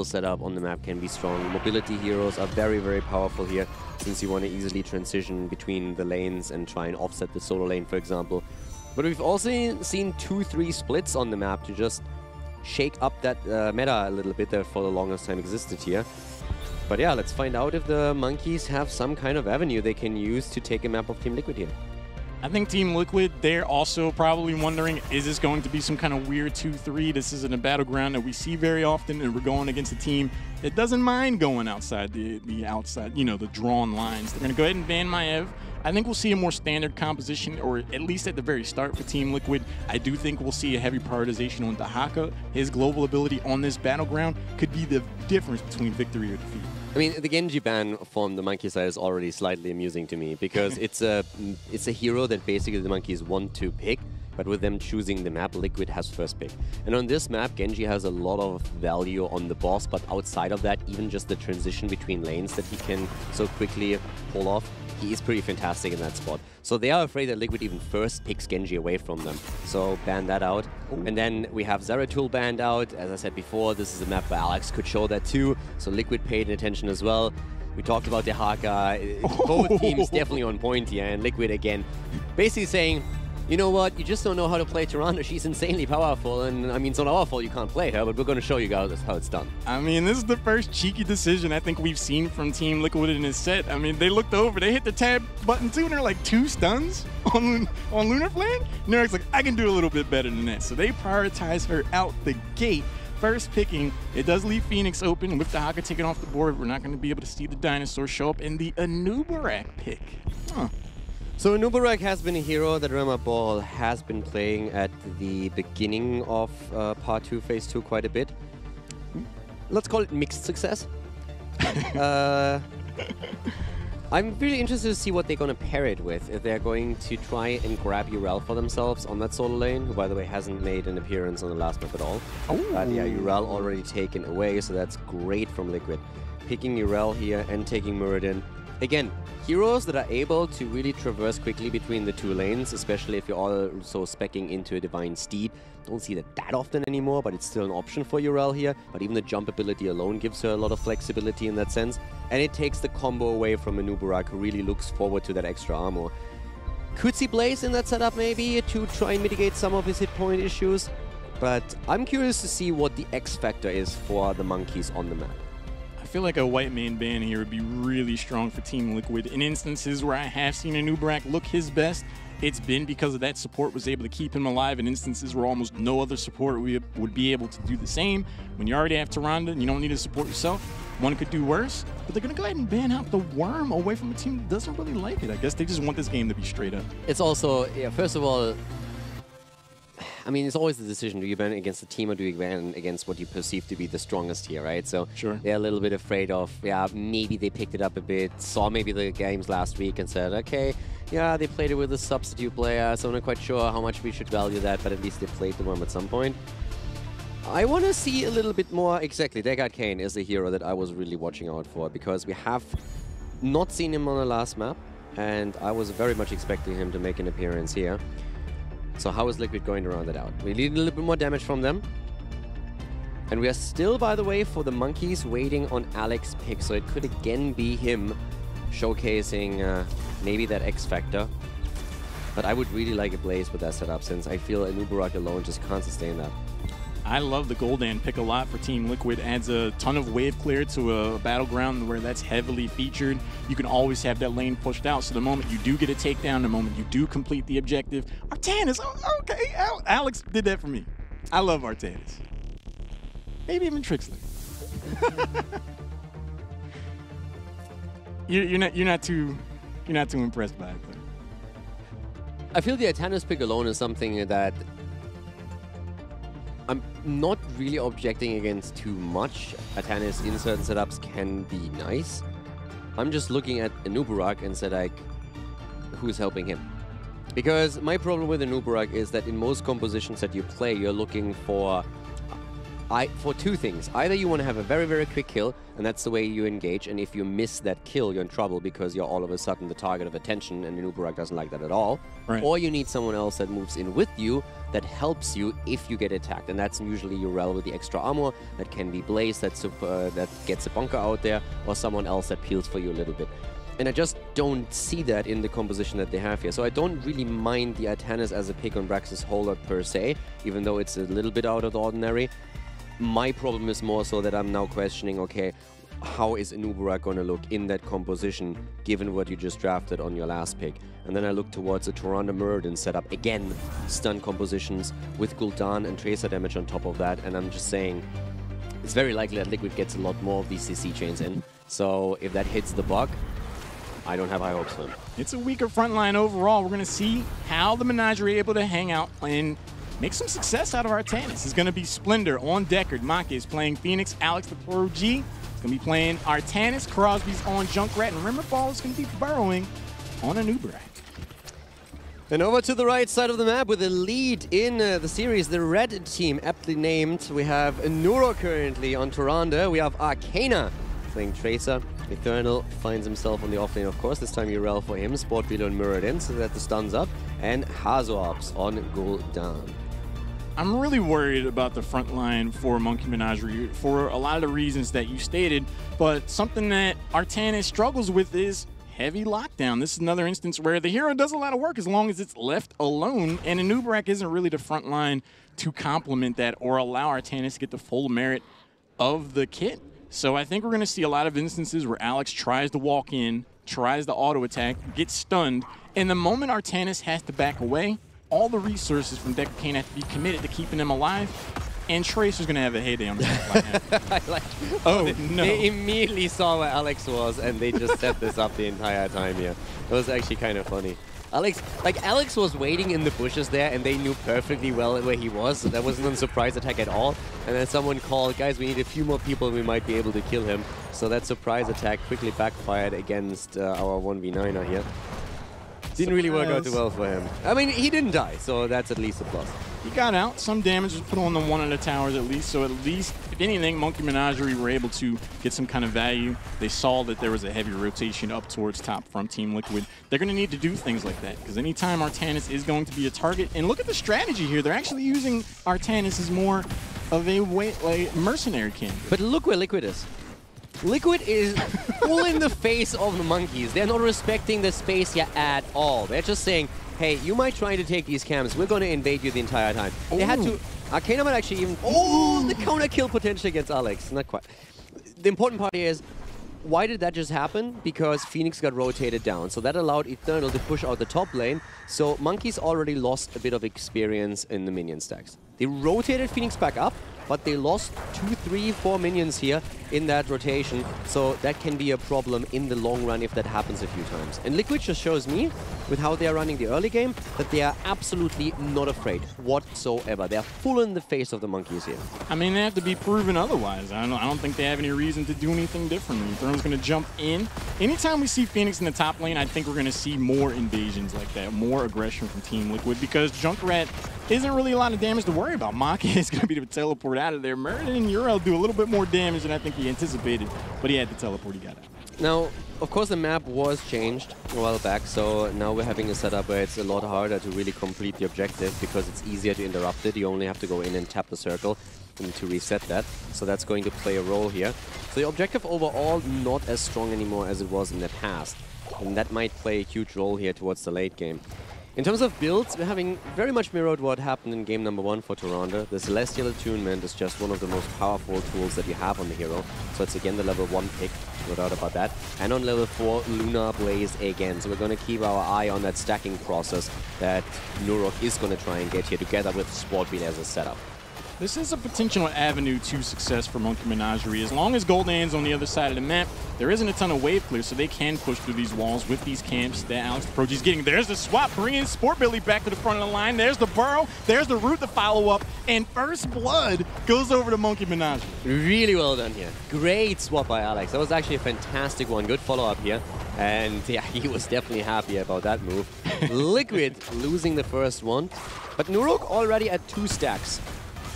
setup on the map can be strong. Mobility heroes are very, very powerful here, since you want to easily transition between the lanes and try and offset the solo lane, for example. But we've also seen 2-3 splits on the map to just shake up that meta a little bit that for the longest time existed here. But yeah, let's find out if the Monkeys have some kind of avenue they can use to take a map of Team Liquid here. I think Team Liquid, they're also probably wondering, is this going to be some kind of weird 2-3? This isn't a battleground that we see very often, and we're going against a team that doesn't mind going outside the outside, you know, the drawn lines. They're going to go ahead and ban Maev. I think we'll see a more standard composition, or at least at the very start for Team Liquid. I do think we'll see a heavy prioritization on Dahaka. His global ability on this battleground could be the difference between victory or defeat. I mean, the Genji ban from the Monkey side is already slightly amusing to me, because it's a hero that basically the Monkeys want to pick, but with them choosing the map, Liquid has first pick. And on this map, Genji has a lot of value on the boss, but outside of that, even just the transition between lanes that he can so quickly pull off, he is pretty fantastic in that spot. So they are afraid that Liquid even first picks Genji away from them. So ban that out. Ooh. And then we have Zeratul banned out. As I said before, this is a map where Alex could show that too. So Liquid paid attention as well. We talked about Dahaka. Both teams definitely on point here. And Liquid again basically saying, you know what, you just don't know how to play Tyrande. She's insanely powerful, and I mean, it's not our fault you can't play her, but we're going to show you guys how it's done. I mean, this is the first cheeky decision I think we've seen from Team Liquid in this set. I mean, they looked over, they hit the tab button too, and they're like 2 stuns on Lunar Flame. Neric's like, I can do a little bit better than that. So they prioritize her out the gate. First picking, it does leave Phoenix open. With Dahaka taken off the board, we're not going to be able to see the dinosaur show up in the Anubarak pick. Huh. So Anubarak has been a hero that Rema Ball has been playing at the beginning of Part 2, Phase 2 quite a bit. Let's call it mixed success. I'm really interested to see what they're going to pair it with. If they're going to try and grab Urel for themselves on that solo lane, who by the way hasn't made an appearance on the last map at all. But yeah, Urel already taken away, so that's great from Liquid. Picking Urel here and taking Muradin. Again, heroes that are able to really traverse quickly between the 2 lanes, especially if you're also speccing into a Divine Steed. Don't see that often anymore, but it's still an option for Urel here. But even the jump ability alone gives her a lot of flexibility in that sense. And it takes the combo away from Anubarak, who really looks forward to that extra armor. Could see Blaze in that setup maybe to try and mitigate some of his hit point issues. But I'm curious to see what the X factor is for the Monkeys on the map. I feel like a white man ban here would be really strong for Team Liquid. In instances where I have seen Anubarak look his best, it's been because of that support was able to keep him alive. In instances where almost no other support would be able to do the same. When you already have Tyrande and you don't need to support yourself, one could do worse. But they're going to go ahead and ban out the Worm away from a team that doesn't really like it. I guess they just want this game to be straight up. It's also, yeah, first of all, I mean, it's always the decision, do you ban against the team or do you ban against what you perceive to be the strongest here, right? So sure. They're a little bit afraid of, yeah, maybe they picked it up a bit, saw maybe the games last week and said, okay, yeah, they played it with a substitute player, so I'm not quite sure how much we should value that, but at least they played the Worm at some point. I want to see a little bit more, exactly, Degard Kane is a hero that I was really watching out for, because we have not seen him on the last map, and I was very much expecting him to make an appearance here. So how is Liquid going to round it out? We need a little bit more damage from them. And we are still, by the way, for the Monkeys waiting on Alex pick. So it could again be him showcasing maybe that X factor. But I would really like a Blaze with that setup, since I feel Anubarak alone just can't sustain that. I love the Gul'dan pick a lot for Team Liquid. Adds a ton of wave clear to a battleground where that's heavily featured. You can always have that lane pushed out, so the moment you do get a takedown, the moment you do complete the objective, Artanis, okay, Alex did that for me. I love Artanis. Maybe even Trixler. you're not too impressed by it, though. I feel the Artanis pick alone is something that I'm not really objecting against too much. Artanis in certain setups can be nice. I'm just looking at Anubarak and said, like, who's helping him? Because my problem with Anubarak is that in most compositions that you play, you're looking for for two things. Either you want to have a very, very quick kill, and that's the way you engage, and if you miss that kill, you're in trouble because you're all of a sudden the target of attention, and Nubarak doesn't like that at all. Right. Or you need someone else that moves in with you that helps you if you get attacked, and that's usually Urel with the extra armor. That can be Blaze that gets a bunker out there, or someone else that peels for you a little bit. And I just don't see that in the composition that they have here. So I don't really mind the Artanis as a pick on Brax's whole lot per se, even though it's a little bit out of the ordinary. My problem is more so that I'm now questioning, okay, how is Nubarak going to look in that composition, given what you just drafted on your last pick? And then I look towards the Toronto Muradin setup. Again, stun compositions with Gul'dan and Tracer damage on top of that. And I'm just saying, it's very likely that Liquid gets a lot more of these CC chains in. So if that hits the bug, I don't have high hopes for him. It's a weaker front line overall. We're going to see how the Menagerie are able to hang out and make some success out of Artanis. It's going to be Splendor on Deckard. Maka is playing Phoenix. Alex the Pro G is going to be playing Artanis. Crosby's on Junkrat. And Rimmerball is going to be burrowing on a Nubarak. And over to the right side of the map with the lead in the series, the red team, aptly named. We have Nuro currently on Tyrande. We have Arcana playing Tracer. Eternal finds himself on the offlane, of course. This time Urel for him. Sport Beetle and Muradin, so that the stun's up. And Hazops on Gul'dan. I'm really worried about the front line for Monkey Menagerie for a lot of the reasons that you stated, but something that Artanis struggles with is heavy lockdown. This is another instance where the hero does a lot of work as long as it's left alone, and a Nubarak isn't really the front line to complement that or allow Artanis to get the full merit of the kit. So I think we're going to see a lot of instances where Alex tries to walk in, tries to auto attack, gets stunned, and the moment Artanis has to back away, all the resources from Deckard Cain have to be committed to keeping them alive, and Tracer's going to have a heyday on the back line. Oh, no. They immediately saw where Alex was, and they just set this up the entire time here. It was actually kind of funny. Alex was waiting in the bushes there, and they knew perfectly well where he was, so that wasn't a surprise attack at all. And then someone called, guys, we need a few more people, and we might be able to kill him. So that surprise attack quickly backfired against our 1v9er here. Didn't really work out too well for him. I mean, he didn't die, so that's at least a plus. He got out. Some damage was put on the one of the towers at least. So at least, if anything, Monkey Menagerie were able to get some kind of value. They saw that there was a heavy rotation up towards top from Team Liquid. They're going to need to do things like that because anytime Artanis is going to be a target, and look at the strategy here. They're actually using Artanis as more of a mercenary candidate. But look where Liquid is. Liquid is full in the face of the monkeys. They're not respecting the space here at all. They're just saying, hey, you might try to take these camps. We're going to invade you the entire time. Ooh. They had to... Arcana might actually even... Oh, the counter kill potential against Alex. Not quite. The important part here is, why did that just happen? Because Phoenix got rotated down. So that allowed Eternal to push out the top lane. So monkeys already lost a bit of experience in the minion stacks. They rotated Phoenix back up, but they lost 2, 3, 4 minions here in that rotation, so that can be a problem in the long run if that happens a few times. And Liquid just shows me, with how they are running the early game, that they are absolutely not afraid whatsoever. They are full in the face of the monkeys here. I mean, they have to be proven otherwise. I don't think they have any reason to do anything differently. Eternal's going to jump in. Anytime we see Phoenix in the top lane, I think we're going to see more invasions like that, more aggression from Team Liquid, because Junkrat isn't really a lot of damage to worry about. Maka is going to be able to teleport out of there. Muradin and Urel do a little bit more damage than I think he anticipated, but he had to teleport. He got out. Now, of course, the map was changed a while back, so now we're having a setup where it's a lot harder to really complete the objective because it's easier to interrupt it. You only have to go in and tap the circle to reset that, so that's going to play a role here. So the objective overall not as strong anymore as it was in the past, and that might play a huge role here towards the late game. In terms of builds, we're having very much mirrored what happened in game number 1 for Tyrande. The Celestial Attunement is just one of the most powerful tools that you have on the hero. So it's again the level 1 pick, no doubt about that. And on level 4, Lunar Blaze again. So we're going to keep our eye on that stacking process that Nurok is going to try and get here together with Sportbeat as a setup. This is a potential avenue to success for Monkey Menagerie. As long as Gul'dan's on the other side of the map, there isn't a ton of wave clear, so they can push through these walls with these camps that Alex the is getting. There's the swap, bringing Sport Billy back to the front of the line. There's the burrow, there's the root to follow up, and first blood goes over to Monkey Menagerie. Really well done here. Great swap by Alex. That was actually a fantastic one. Good follow-up here. And yeah, he was definitely happy about that move. Liquid losing the first one, but Nurok already at 2 stacks.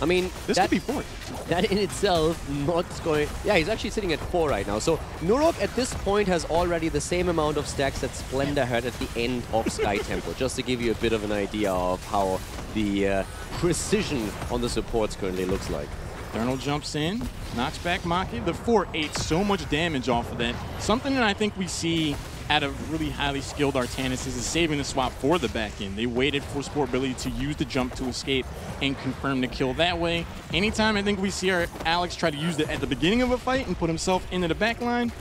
I mean, this could be 4. That in itself not going... Yeah, he's actually sitting at 4 right now. So Nurok at this point has already the same amount of stacks that Splendor had at the end of Sky Temple, just to give you a bit of an idea of how the precision on the supports currently looks like. Eternal jumps in, knocks back Maki. The 4-8, so much damage off of that. Something that I think we see out of really highly skilled Artanis is saving the swap for the back end. They waited for Sportability to use the jump to escape and confirm the kill that way. Anytime I think we see our Alex try to use it at the beginning of a fight and put himself into the back line,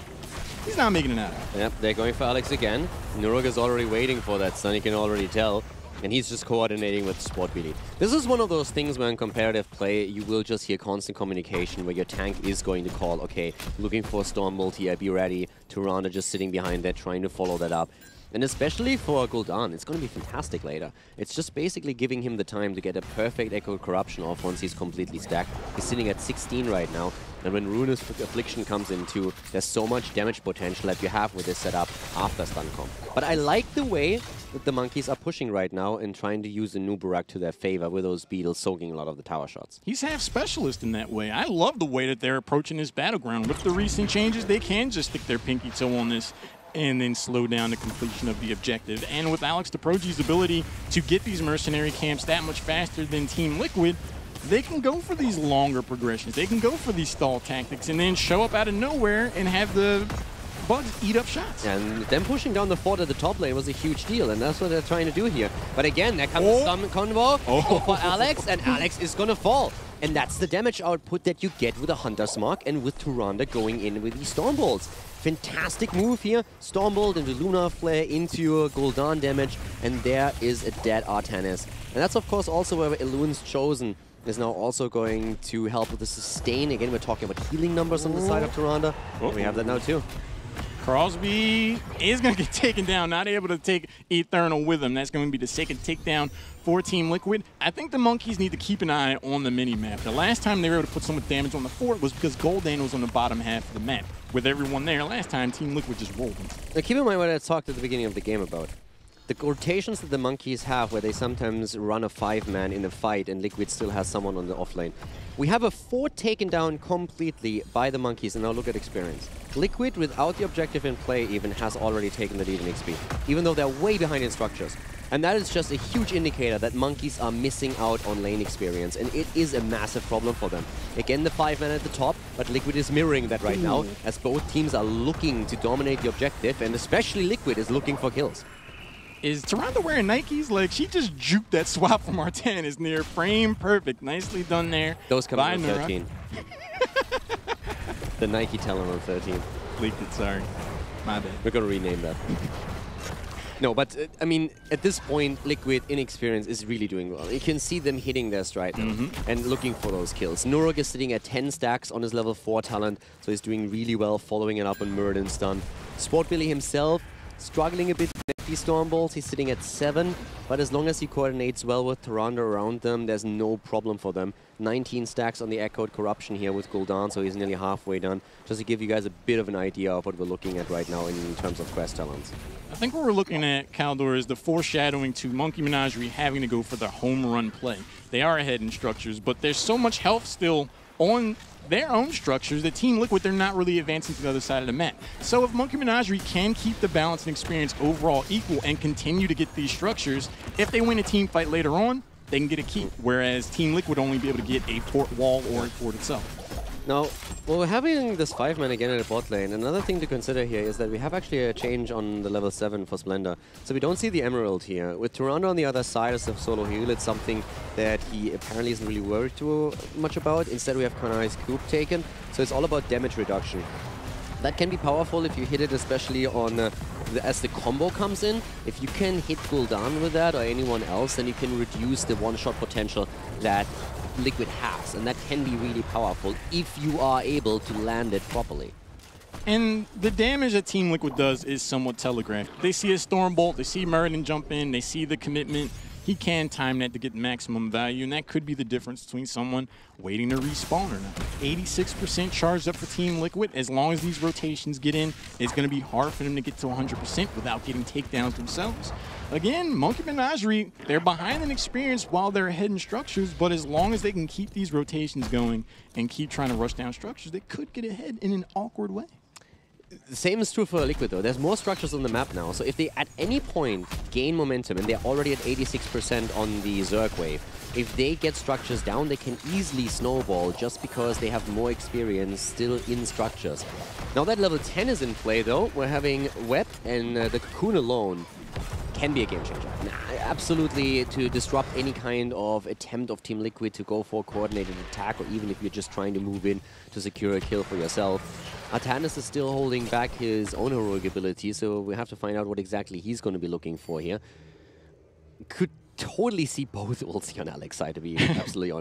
he's not making it out. Yep, they're going for Alex again. Nurok is already waiting for that stun, you can already tell. And he's just coordinating with Sportability. This is one of those things where in competitive play, you will just hear constant communication where your tank is going to call, okay, looking for a Storm multi, be ready. Tyrande just sitting behind that, trying to follow that up. And especially for Gul'dan, it's going to be fantastic later. It's just basically giving him the time to get a perfect Echo Corruption off once he's completely stacked. He's sitting at 16 right now. And when Ruinous Affliction comes in too, there's so much damage potential that you have with this setup after stun comp. But I like the way that the monkeys are pushing right now and trying to use the Nubarak to their favor with those beetles soaking a lot of the tower shots. He's half specialist in that way. I love the way that they're approaching this battleground. With the recent changes, they can just stick their pinky toe on this and then slow down the completion of the objective. And with Alex Deproji's ability to get these mercenary camps that much faster than Team Liquid, they can go for these longer progressions. They can go for these stall tactics and then show up out of nowhere and have the bugs eat up shots. And them pushing down the fort at the top lane was a huge deal, and that's what they're trying to do here. But again, there comes some convo for Alex, and Alex is gonna fall. And that's the damage output that you get with a Hunter's Mark and with Tyrande going in with these Storm Bolts. Fantastic move here. Storm Bolt into Lunar Flare into your Gul'dan damage, and there is a dead Artanis. And that's of course also where Elun's Chosen is now also going to help with the sustain. Again, we're talking about healing numbers on the side of Tyrande. We have that now too. Crosby is going to get taken down, not able to take Eternal with him. That's going to be the second takedown for Team Liquid. I think the monkeys need to keep an eye on the mini-map. The last time they were able to put so much damage on the fort was because Gul'dan was on the bottom half of the map. With everyone there, last time Team Liquid just rolled them. Now keep in mind what I talked at the beginning of the game about. The rotations that the monkeys have, where they sometimes run a 5-man in a fight and Liquid still has someone on the offlane. We have a fort taken down completely by the monkeys, and now look at experience. Liquid, without the objective in play even, has already taken the lead in XP, even though they're way behind in structures. And that is just a huge indicator that monkeys are missing out on lane experience, and it is a massive problem for them. Again, the 5-man at the top, but Liquid is mirroring that right now, as both teams are looking to dominate the objective, and especially Liquid is looking for kills. Is Tyrande wearing Nikes? Like, she just juked that swap from Artanis near frame perfect. Nicely done there. Those come on 13. The Nike Talon on 13. Leaked it, sorry. My bad. We're going to rename that. No, but I mean, at this point, Liquid inexperience is really doing well. You can see them hitting their stride now and looking for those kills. Nurok is sitting at 10 stacks on his level 4 talent, so he's doing really well, following it up on Muradin's stun. Sportbilly himself, struggling a bit with these Storm Bolts. He's sitting at 7, but as long as he coordinates well with Tyrande around them, there's no problem for them. 19 stacks on the Echoed Corruption here with Gul'dan, so he's nearly halfway done. Just to give you guys a bit of an idea of what we're looking at right now in terms of quest talents. I think what we're looking at, Kaldor, is the foreshadowing to Monkey Menagerie having to go for the home run play. They are ahead in structures, but there's so much health still on their own structures that Team Liquid, they're not really advancing to the other side of the map. So if Monkey Menagerie can keep the balance and experience overall equal and continue to get these structures, if they win a team fight later on, they can get a keep, whereas Team Liquid only be able to get a fort wall or a fort itself. Now, well, we're having this 5-man again in the bot lane. Another thing to consider here is that we have actually a change on the level 7 for Splendor. So we don't see the Emerald here. With Tyrande on the other side as a solo heal, it's something that he apparently isn't really worried too much about. Instead, we have Kanai's Coop taken. So it's all about damage reduction. That can be powerful if you hit it, especially on as the combo comes in. If you can hit Gul'dan with that or anyone else, then you can reduce the one-shot potential that Liquid has, and that can be really powerful if you are able to land it properly. And the damage that Team Liquid does is somewhat telegraphed. They see a Storm Bolt, they see Muradin jump in, they see the commitment. he can time that to get maximum value, and that could be the difference between someone waiting to respawn or not. 86% charged up for Team Liquid. As long as these rotations get in, it's going to be hard for them to get to 100% without getting takedowns themselves. Again, Monkey Menagerie, they're behind in experience while they're ahead in structures, but as long as they can keep these rotations going and keep trying to rush down structures, they could get ahead in an awkward way. The same is true for Liquid, though. There's more structures on the map now, so if they at any point gain momentum, and they're already at 86% on the Zerg wave, if they get structures down, they can easily snowball just because they have more experience still in structures. Now that level 10 is in play, though, we're having Web and the Cocoon alone can be a game changer. Absolutely, to disrupt any kind of attempt of Team Liquid to go for a coordinated attack, or even if you're just trying to move in to secure a kill for yourself. Artanis is still holding back his own heroic ability, so we have to find out what exactly he's going to be looking for here. Could totally see both ulti on Alex side, to be absolutely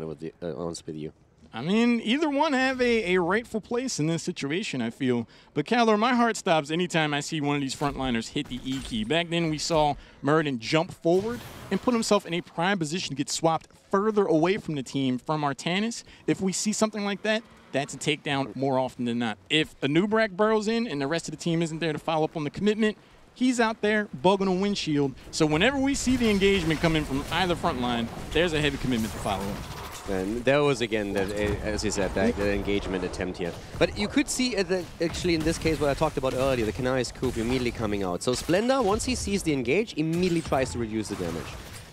honest with you. I mean, either one have a rightful place in this situation, I feel. But Calor, my heart stops anytime I see one of these frontliners hit the E key. Back then, we saw Muradin jump forward and put himself in a prime position to get swapped further away from the team from Artanis. If we see something like that, that's a takedown more often than not. If Anubrak burrows in and the rest of the team isn't there to follow up on the commitment, he's out there bugging a windshield. So whenever we see the engagement coming from either front line, there's a heavy commitment to follow up. And there was, again, that, as you said, that engagement attempt here. But you could see, that actually, in this case, what I talked about earlier, the Canary's Coup immediately coming out. So Splendor, once he sees the engage, immediately tries to reduce the damage.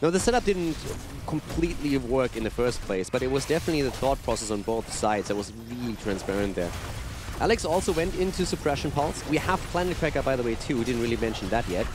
Now, the setup didn't completely work in the first place, but it was definitely the thought process on both sides that was really transparent there. Alex also went into Suppression Pulse. We have Planet Cracker, by the way, too. We didn't really mention that yet.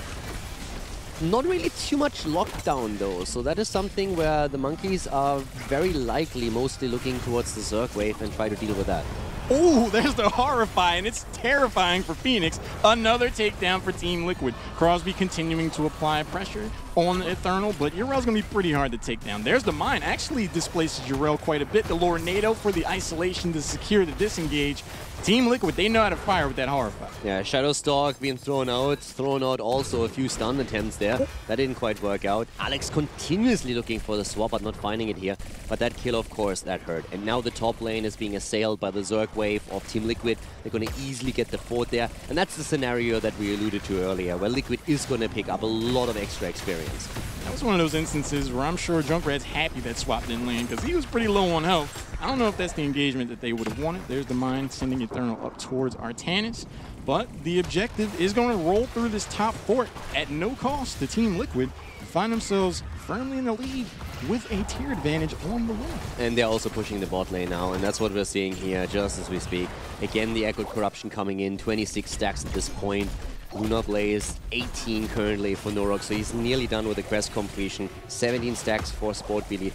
Not really too much lockdown, though, so that is something where the Monkeys are very likely mostly looking towards the Zerg wave and try to deal with that. Oh, there's the Horrify, and it's terrifying for Phoenix. Another takedown for Team Liquid. Crosby continuing to apply pressure on the Eternal, but Urel's going to be pretty hard to take down. There's the Mine. Actually displaces Urel quite a bit. The Lornado for the isolation to secure the disengage. Team Liquid, they know how to fire with that Horrify. Yeah, Shadowstalk being thrown out also a few stun attempts there. That didn't quite work out. Alex continuously looking for the swap, but not finding it here. But that kill, of course, that hurt. And now the top lane is being assailed by the Zerg wave of Team Liquid. They're going to easily get the fort there. And that's the scenario that we alluded to earlier, where Liquid is going to pick up a lot of extra experience. That was one of those instances where I'm sure Junkrat's happy that swap didn't land, because he was pretty low on health. I don't know if that's the engagement that they would have wanted. There's the Mine sending Eternal up towards Artanis. But the objective is going to roll through this top fort at no cost to Team Liquid and find themselves firmly in the lead with a tier advantage on the win. And they're also pushing the bot lane now, and that's what we're seeing here just as we speak. Again, the Echoed Corruption coming in, 26 stacks at this point. Lunar Blaze, 18 currently for Norok, so he's nearly done with the quest completion. 17 stacks for Sport Billy.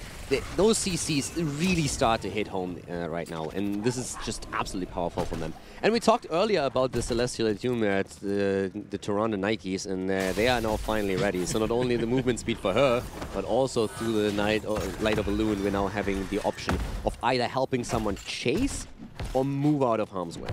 Those CCs really start to hit home right now, and this is just absolutely powerful from them. And we talked earlier about the Celestial Doom at the Toronto Nikes, and they are now finally ready. So not only the movement speed for her, but also through the Light of a Loon, we're now having the option of either helping someone chase or move out of harm's way.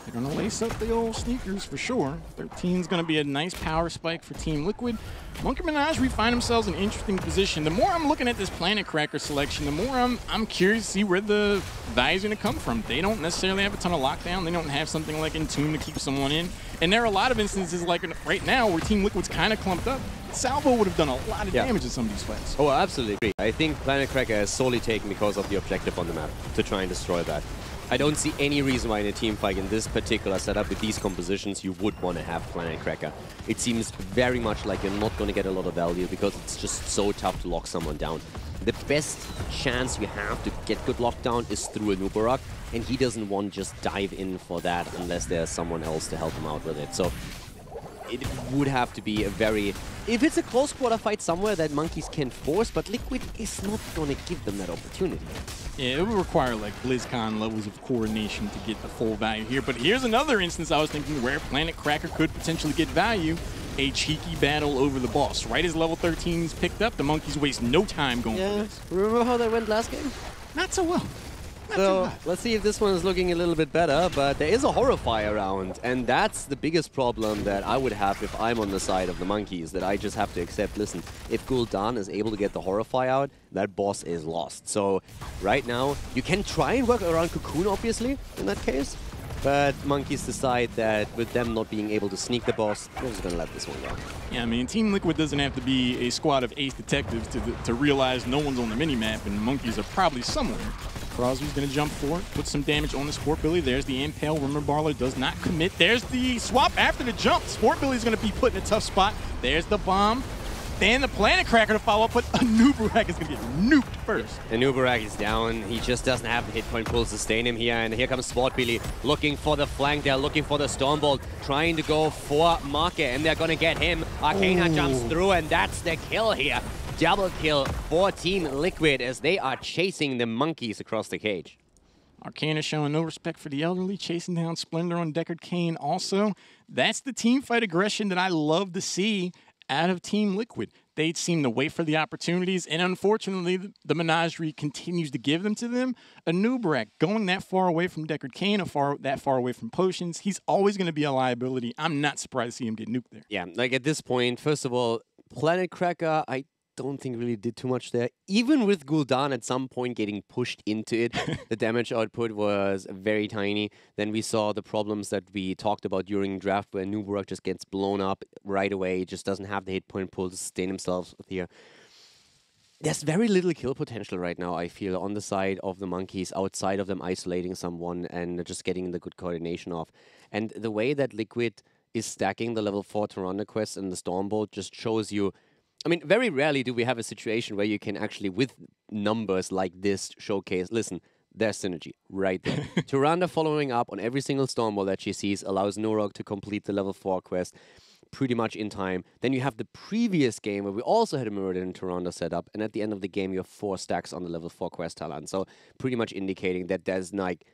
They're going to lace up the old sneakers for sure. 13's going to be a nice power spike for Team Liquid. Monkey Menagerie find themselves in an interesting position. The more I'm looking at this Planet Cracker selection, the more I'm curious to see where the value's going to come from. They don't necessarily have a ton of lockdown. They don't have something like Entomb to keep someone in. And there are a lot of instances like right now where Team Liquid's kind of clumped up. Salvo would have done a lot of damage in some of these fights. Oh, absolutely. I think Planet Cracker is solely taken because of the objective on the map to try and destroy that. I don't see any reason why in a team fight in this particular setup with these compositions you would want to have Planet Cracker. It seems very much like you're not going to get a lot of value because it's just so tough to lock someone down. The best chance you have to get good lockdown is through a Nubarak, and he doesn't want to just dive in for that unless there's someone else to help him out with it. So it would have to be a very... If it's a close quarter fight somewhere that Monkeys can force, but Liquid is not going to give them that opportunity. Yeah, it would require like BlizzCon levels of coordination to get the full value here. But here's another instance I was thinking where Planet Cracker could potentially get value. A cheeky battle over the boss. Right as level 13's picked up, the Monkeys waste no time going for this. Remember how that went last game? Not so well. So let's see if this one is looking a little bit better, but there is a Horrify around, and that's the biggest problem that I would have if I'm on the side of the monkeys, that I just have to accept, listen, if Gul'dan is able to get the Horrify out, that boss is lost. So right now, you can try and work around Cocoon, obviously, in that case, but monkeys decide that with them not being able to sneak the boss, they're just going to let this one go. Yeah, I mean, Team Liquid doesn't have to be a squad of ace detectives to realize no one's on the minimap, and monkeys are probably somewhere. Crosby's going to jump for it, put some damage on the Sport Billy. There's the Impale. Rimmer Barler does not commit. There's the swap after the jump. Sport Billy's going to be put in a tough spot. There's the bomb. Then the Planet Cracker to follow up, but Anubarak is going to get nuked first. Anubarak is down. He just doesn't have the hit point pool to sustain him here. And here comes Sport Billy looking for the flank there, looking for the Stormbolt, trying to go for Market, and they're going to get him. Arcana jumps through, and that's the kill here. Double kill for Team Liquid as they are chasing the monkeys across the cage. Arcana showing no respect for the elderly, chasing down Splendor on Deckard Cain also. That's the team fight aggression that I love to see out of Team Liquid. They seem to wait for the opportunities, and unfortunately, the Menagerie continues to give them to them. Anubarak going that far away from Deckard Cain, that far away from potions, he's always going to be a liability. I'm not surprised to see him get nuked there. Yeah, like at this point, first of all, Planet Cracker, I don't think really did too much there. Even with Gul'dan at some point getting pushed into it, the damage output was very tiny. Then we saw the problems that we talked about during draft where Anubarak just gets blown up right away, just doesn't have the hit point pool to sustain himself here. There's very little kill potential right now, I feel, on the side of the monkeys, outside of them isolating someone and just getting the good coordination off. And the way that Liquid is stacking the level 4 Tyrande quest and the Stormbolt just shows you, I mean, very rarely do we have a situation where you can actually, with numbers like this, showcase, listen, there's synergy right there. Tyrande following up on every single Stormbolt that she sees allows Norog to complete the level 4 quest pretty much in time. Then you have the previous game where we also had a Mirrodin and Tyrande set up, and at the end of the game you have 4 stacks on the level 4 quest talent. So pretty much indicating that there's like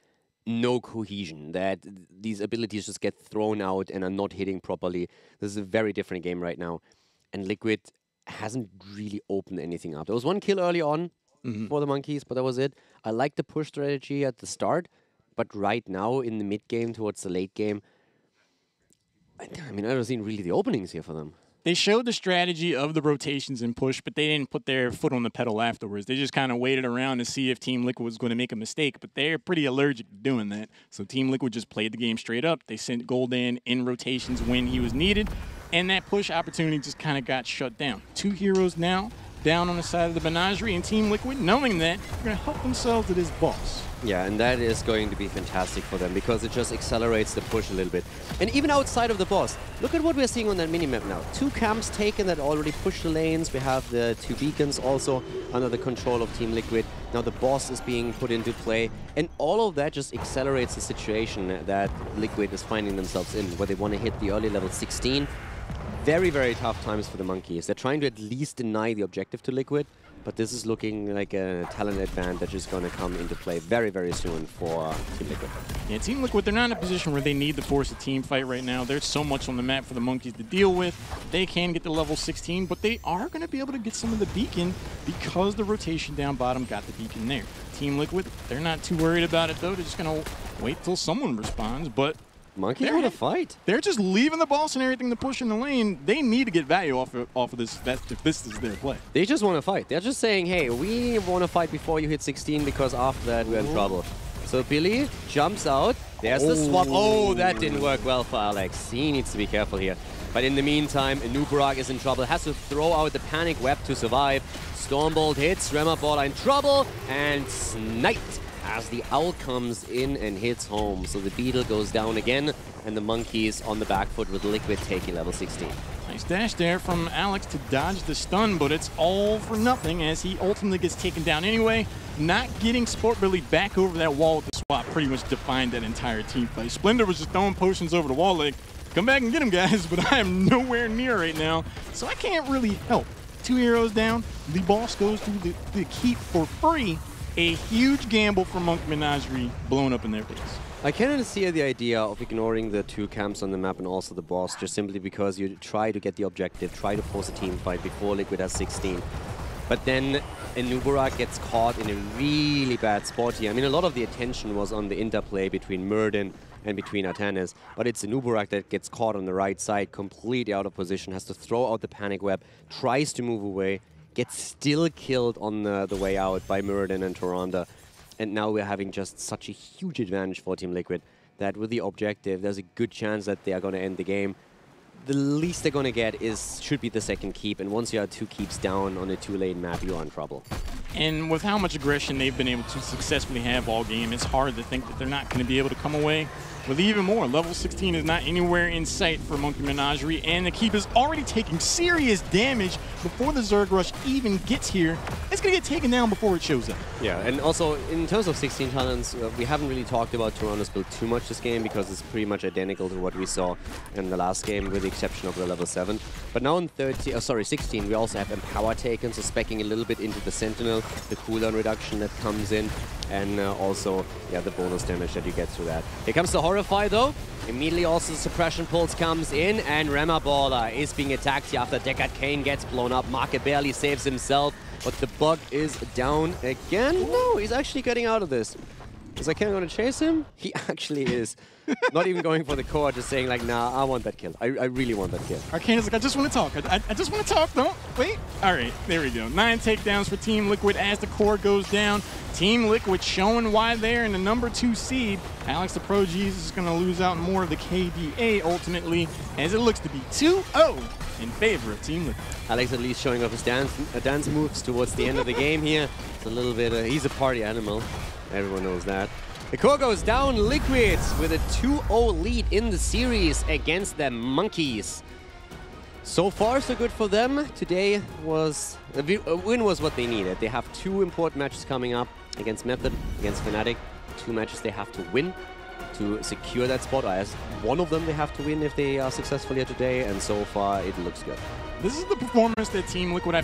no cohesion, that these abilities just get thrown out and are not hitting properly. This is a very different game right now. And Liquid hasn't really opened anything up. There was one kill early on for the monkeys, but that was it. I like the push strategy at the start, but right now in the mid game towards the late game, I mean, I don't see really the openings here for them. They showed the strategy of the rotations and push, but they didn't put their foot on the pedal afterwards. They just kind of waited around to see if Team Liquid was going to make a mistake, but they're pretty allergic to doing that. So Team Liquid just played the game straight up. They sent Gul'dan in rotations when he was needed, and that push opportunity just kind of got shut down. 2 heroes now down on the side of the Menagerie, and Team Liquid, knowing that, they're going to help themselves to this boss. Yeah, and that is going to be fantastic for them because it just accelerates the push a little bit. And even outside of the boss, look at what we're seeing on that minimap now. 2 camps taken that already push the lanes. We have the 2 beacons also under the control of Team Liquid. Now the boss is being put into play. And all of that just accelerates the situation that Liquid is finding themselves in, where they want to hit the early level 16. Very, very tough times for the monkeys. They're trying to at least deny the objective to Liquid, but this is looking like a talent advantage is going to come into play very, very soon for Team Liquid. Yeah, Team Liquid, they're not in a position where they need to force a team fight right now. There's so much on the map for the monkeys to deal with. They can get to level 16, but they are going to be able to get some of the beacon because the rotation down bottom got the beacon there. Team Liquid, they're not too worried about it, though. They're just going to wait till someone responds, but monkeys want to fight. They're just leaving the boss and everything to push in the lane. They need to get value off of this if this is their play. They just want to fight. They're just saying, hey, we want to fight before you hit 16 because after that we're in trouble. So Billy jumps out. There's the swap. Oh, that didn't work well for Alex. He needs to be careful here. But in the meantime, Anubarak is in trouble. Has to throw out the panic web to survive. Stormbolt hits. Remorballer in trouble. And sniped as the owl comes in and hits home. So the beetle goes down again, and the monkeys on the back foot with Liquid taking level 16. Nice dash there from Alex to dodge the stun, but it's all for nothing as he ultimately gets taken down anyway. Not getting Sport Billy back over that wall with the swap pretty much defined that entire team fight. Splendor was just throwing potions over the wall like, come back and get him, guys, but I am nowhere near right now, so I can't really help. 2 heroes down, the boss goes through the keep for free. A huge gamble for Monk Menagerie blown up in their face. I cannot see the idea of ignoring the 2 camps on the map and also the boss just simply because you try to get the objective, try to force a team fight before Liquid has 16. But then Nubarak gets caught in a really bad spot here. I mean, a lot of the attention was on the interplay between Murden and between Artanis, but it's Nubarak that gets caught on the right side, completely out of position, has to throw out the panic web, tries to move away, gets still killed on the way out by Murden and Toranda. And now we're having just such a huge advantage for Team Liquid that with the objective, there's a good chance that they are going to end the game. The least they're going to get should be the second keep, and once you are 2 keeps down on a 2-lane map, you're in trouble. And with how much aggression they've been able to successfully have all game, it's hard to think that they're not going to be able to come away with even more. Level 16 is not anywhere in sight for Monkey Menagerie, and the keep is already taking serious damage before the Zerg Rush even gets here. It's going to get taken down before it shows up. Yeah, and also in terms of 16 talents, we haven't really talked about Toronto's build too much this game because it's pretty much identical to what we saw in the last game with the exception of the level 7. But now in 16, we also have Empower taken, so speccing a little bit into the Sentinel, the cooldown reduction that comes in, and also, yeah, the bonus damage that you get through that. Here comes the Horrify, though. Immediately also the Suppression Pulse comes in, and Rema Baller is being attacked here after Deckard Kane gets blown up. Market barely saves himself, but the bug is down again. No, he's actually getting out of this. Is Kane going to chase him? He actually is. Not even going for the core, just saying like, nah, I want that kill. I really want that kill. Arcane is like, I just want to talk. I just want to talk. Don't wait. All right, there we go. 9 takedowns for Team Liquid as the core goes down. Team Liquid showing why they're in the #2 seed. Alex the Pro Jesus is going to lose out more of the KDA ultimately, as it looks to be 2-0 in favor of Team Liquid. Alex at least showing off his dance moves towards the end of the game here. It's a little bit, he's a party animal. Everyone knows that. The core goes down. Liquid with a 2-0 lead in the series against the Monkeys. So far, so good for them. Today was a win was what they needed. They have 2 important matches coming up against Method, against Fnatic. 2 matches they have to win to secure that spot. As one of them they have to win if they are successful here today, and so far it looks good. This is the performance that Team Liquid